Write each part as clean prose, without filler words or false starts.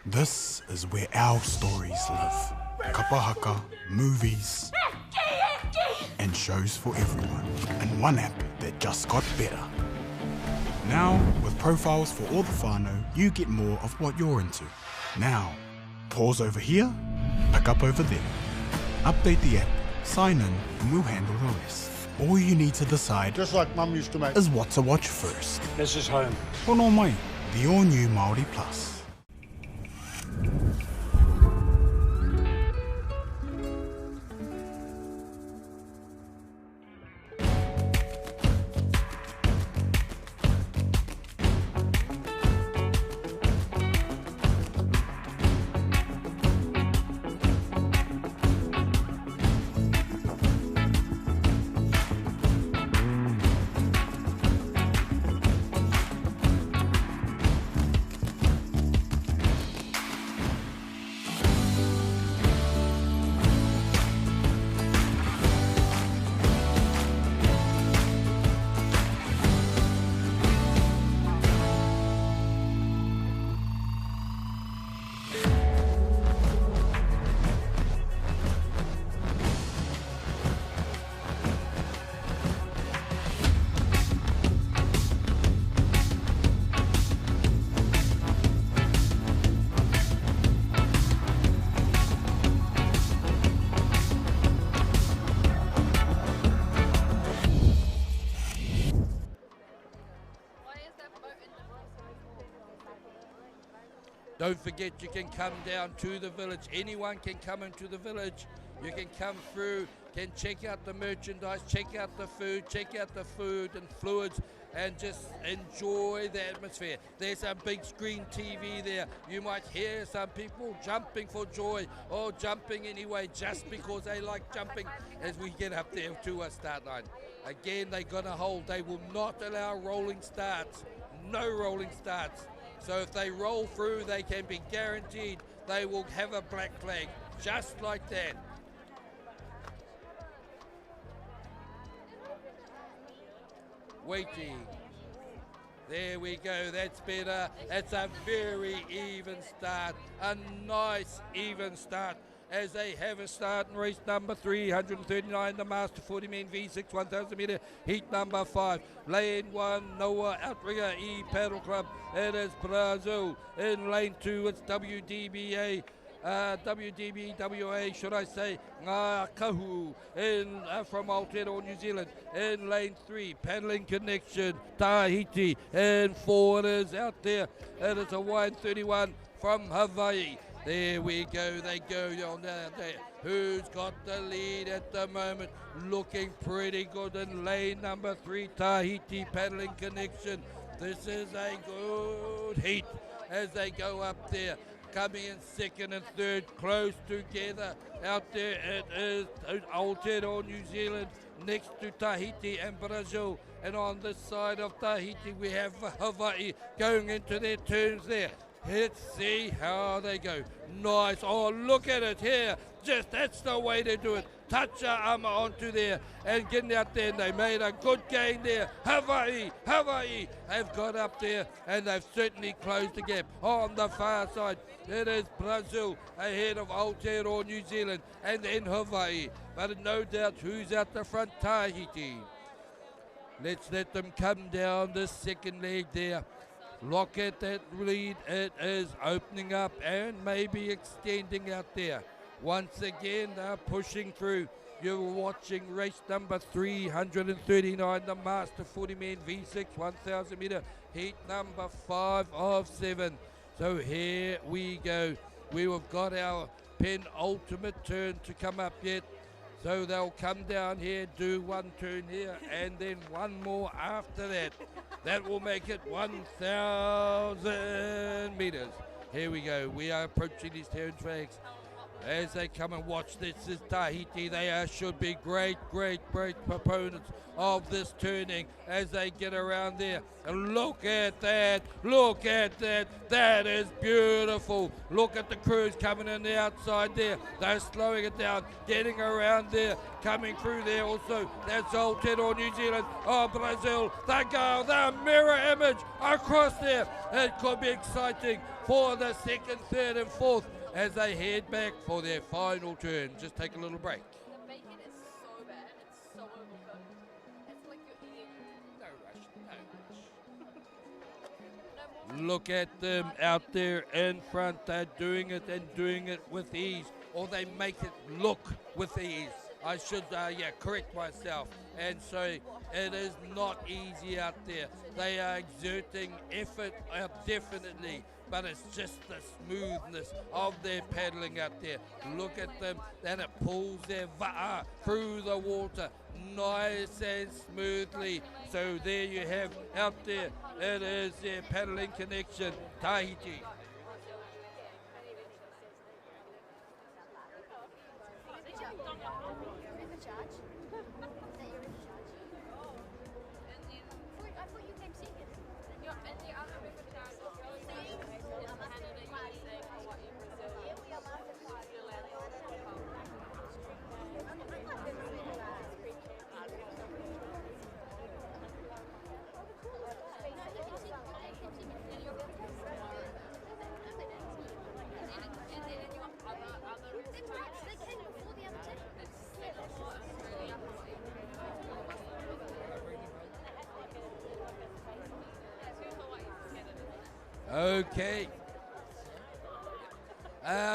This is where our stories live. Kapahaka, movies, and shows for everyone. And one app that just got better. Now, with profiles for all the whānau, you get more of what you're into. Now, pause over here, pick up over there. Update the app, sign in, and we'll handle the rest. All you need to decide, just like Mum used to make, is what to watch first. This is home. Tono mai, the all-new MāORI Plus. Don't forget, you can come down to the village. Anyone can come into the village. You can come through, can check out the merchandise, check out the food and fluids, and just enjoy the atmosphere. There's a big screen TV there. You might hear some people jumping for joy or jumping anyway just because they like jumping as we get up there to a start line. Again, they're going to hold. They will not allow rolling starts. No rolling starts. So if they roll through, they can be guaranteed they will have a black flag, just like that. Waiting. There we go, that's better. That's a very even start, a nice even start. As they have a start in race number 339, the Master 40 Men V6 1000 metre, heat number 5. Lane 1, Noah Outrigger E Paddle Club. It is Brazil. In lane 2, it's WDBWA, should I say, Ngā Kahu from Aotearoa, New Zealand. In lane 3, Paddling Connection, Tahiti. And 4 it is out there. It is a wide 31 from Hawaii. There we go, they go on down there. Who's got the lead at the moment? Looking pretty good in lane number 3, Tahiti Paddling Connection. This is a good heat as they go up there. Coming in second and third, close together. Out there it is Aotearoa, New Zealand, next to Tahiti and Brazil. And on this side of Tahiti, we have Hawaii going into their turns there. Let's see how they go. Nice. Oh, look at it here. Just that's the way to do it. Touch your arm onto there and get out there. And they made a good gain there. Hawaii. They've got up there and they've certainly closed the gap. On the far side, it is Brazil ahead of Aotearoa, New Zealand, and then Hawaii. But no doubt who's out the front, Tahiti. Let's let them come down this second leg there. Look at that lead, it is opening up and maybe extending out there. Once again, they're pushing through. You're watching race number 339, the Master 40 Men V6 1000 metre, heat number 5 of 7. So here we go. We have got our penultimate turn to come up yet. So they'll come down here, do one turn here, and then one more after that. That will make it 1,000 metres. Here we go. We are approaching these turn tracks. as they come and watch. This is Tahiti. They should be great proponents of this turning as they get around there. And look at that, that is beautiful. Look at the crews coming in the outside there. They're slowing it down, getting around there, coming through there also. That's Aotearoa, New Zealand, Brazil. They go, the mirror image across there. It could be exciting for the second, third and fourth as they head back for their final turn. Just take a little break. The bacon is so bad. It's so overcooked. It's like you're eating. No rush. Look at them out there in front. They're doing it and doing it with ease, or they make it look with ease. I should, correct myself. And so it is not easy out there. They are exerting effort, definitely. But it's just the smoothness of their paddling out there. Look at them, and it pulls their va'a through the water nice and smoothly. So there you have out there, it is their paddling connection, Tahiti.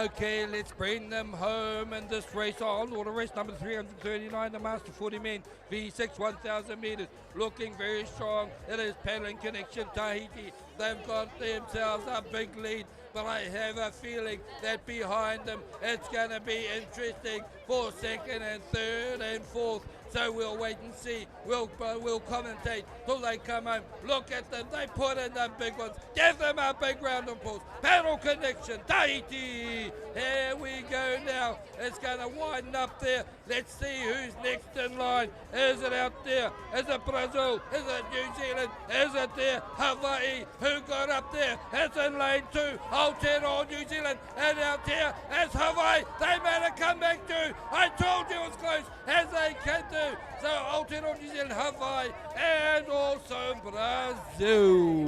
Okay, let's bring them home and this race on. Or the race number 339, the Master 40 men, V6 1,000 meters, looking very strong. It is paddling connection Tahiti. They've got themselves a big lead, but I have a feeling that behind them it's going to be interesting for second and third and fourth. So we'll wait and see. We'll commentate till they come home. Look at them. They put in the big ones. Give them a big round of applause. Paddle connection, Tahiti. Here we go now. It's going to widen up there. Let's see who's next in line. Is it out there? Is it Brazil? Is it New Zealand? Is it there? Hawaii. Who got up there? It's in lane 2. Aotearoa, New Zealand. And out here is Hawaii. They made a comeback too. I told you it was close, as they can do. So Aotearoa, New Zealand, Hawaii, and also Brazil.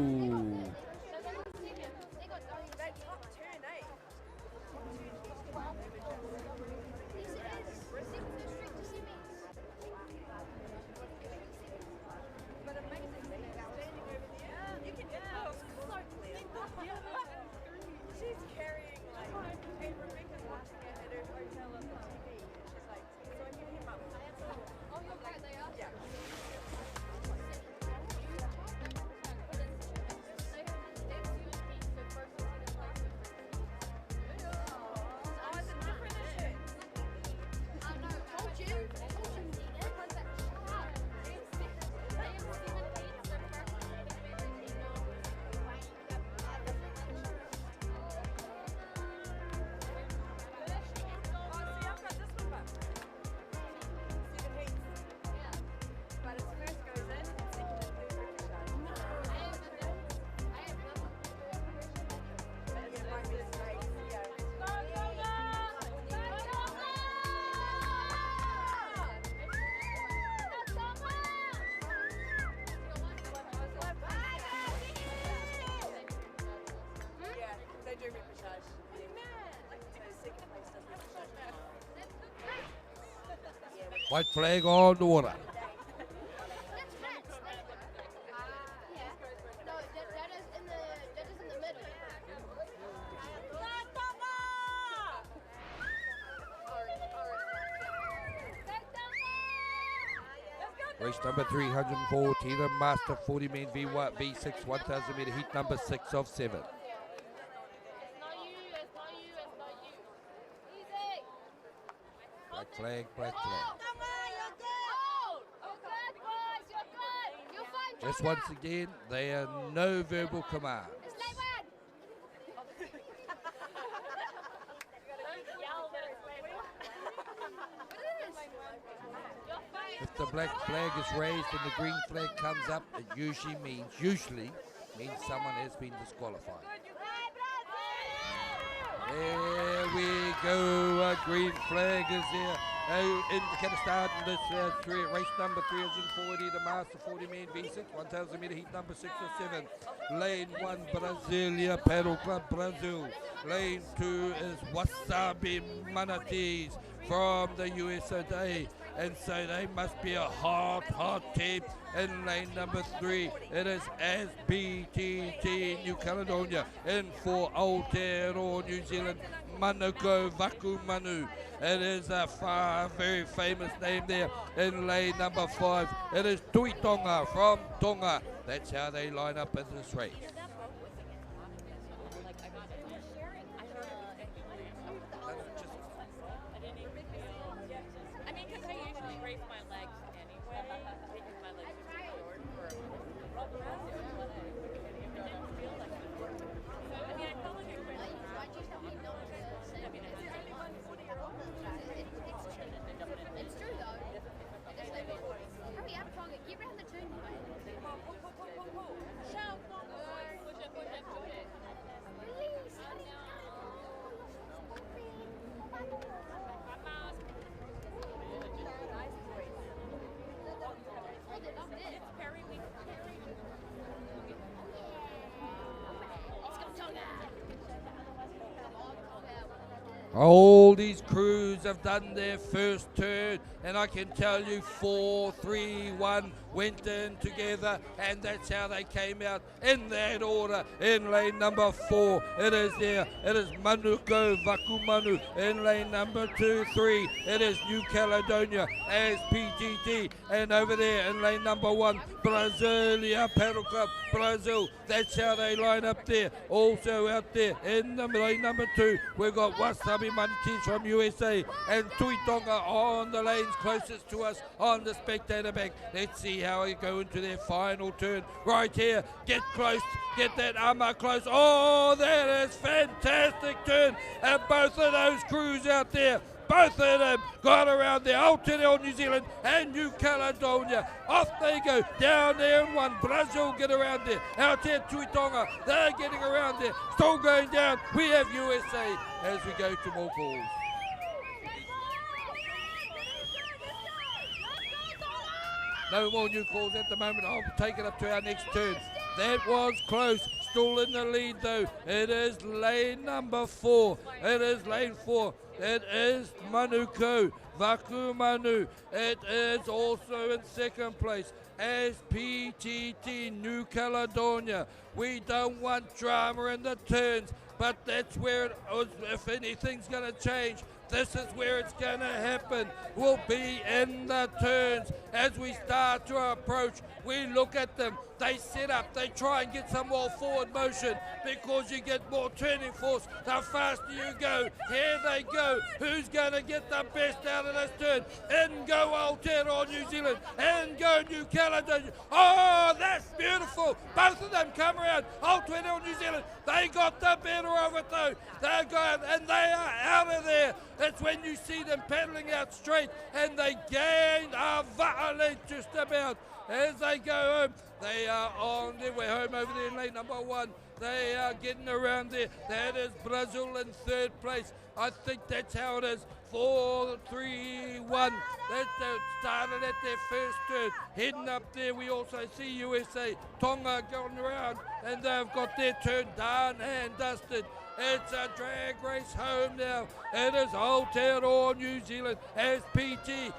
White flag on the water. Race number 340, the Master 40 men V6 1,000 meter heat number 6 of 7. Black flag, black flag. Just once again, there are no verbal commands. If the black flag is raised and the green flag comes up, it usually means someone has been disqualified. There we go, a green flag is there. Indicator start in this race number 340, the Master 40 men V6, 1000 meter heat number 6 or 7. Lane 1, Brasilia Paddle Club Brazil. Lane 2 is Wasabi Manatees from the USA. And so they must be a hot team. In lane number 3, it is SBTT New Caledonia. In for Aotearoa New Zealand, Manukau Vaku Manu. It is a very famous name there. In lane number 5, it is Tui Tonga from Tonga. That's how they line up in this race. All these crews have done their first turn, and I can tell you 4, 3, 1 went in together, and that's how they came out in that order. In lane number 4, it is there. It is Manukau Vakumanu. In lane number 2, 3, it is New Caledonia as PTT. And over there in lane number 1, Brasilia Paddle Club Brazil. That's how they line up there. Also out there in the lane number 2, we've got Wasabi Manatees from USA and Tui Tonga on the lanes closest to us on the spectator bank. Let's see how they go into their final turn. Right here, get close, get that armor close. Oh, that is fantastic turn. And both of those crews out there, both of them got around there. Aotearoa New Zealand and New Caledonia. Off they go. Down there in 1. Brazil get around there. Out here, Tui Tonga. They're getting around there. Still going down. We have USA as we go to more calls. No more new calls at the moment. I'll take it up to our next turn. That was close. Still in the lead though. It is lane number 4. It is lane 4. It is Manukau Vakumanu. It is also in second place as PTT New Caledonia. We don't want drama in the turns, but that's where it is. If anything's going to change, this is where it's going to happen. We'll be in the turns as we start to approach. We look at them. They set up. They try and get some more forward motion because you get more turning force the faster you go. Here they go. Who's going to get the best out of this turn? In go Aotearoa New Zealand. In go New Caledonia. Oh, that's beautiful. Both of them come around. Aotearoa New Zealand. They got the better of it though. They're going and they are out of there. It's when you see them paddling out straight and they gain a length just about as they go home. They are on their way home over there in lane number 1. They are getting around there. That is Brazil in third place. I think that's how it is. 4, 3, 1. They started at their first turn. Heading up there, we also see USA. Tonga going around, and they've got their turn done and dusted. It's a drag race home now. It is Aotearoa New Zealand as PT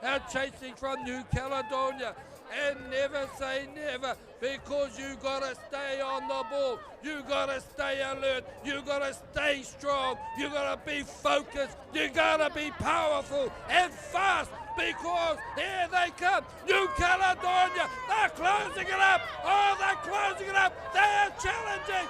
are chasing from New Caledonia. And never say never, because you gotta stay on the ball, you gotta stay alert, you gotta stay strong, you gotta be focused, you gotta be powerful and fast, because here they come, New Caledonia, they're closing it up, oh they're closing it up, they are challenging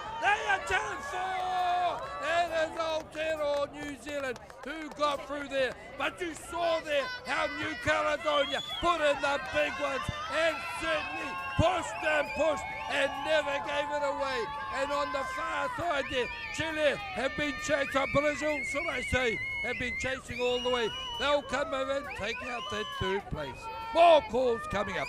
for, it is Aotearoa for New Zealand who got through there. But you saw there how New Caledonia put in the big ones and certainly pushed and never gave it away. And on the far side there, Chile have been chasing, Brazil, shall I say, have been chasing all the way. They'll come over and take out that third place. More calls coming up.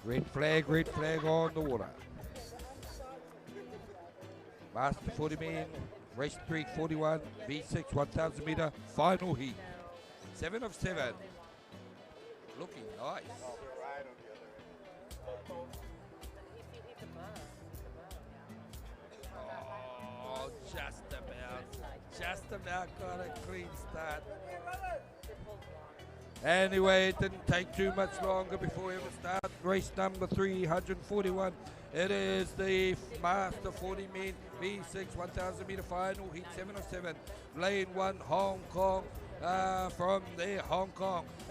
Red flag on the water. Master 40 men, race 341, V6 1000 meter, final heat. 7 of 7. Looking nice. Oh, just about got a clean start. Anyway, it didn't take too much longer before we ever start. Race number 341. It is the Master 40 men V6 1000 meter final heat 7 of 7. Lane 1, Hong Kong. From there, Hong Kong.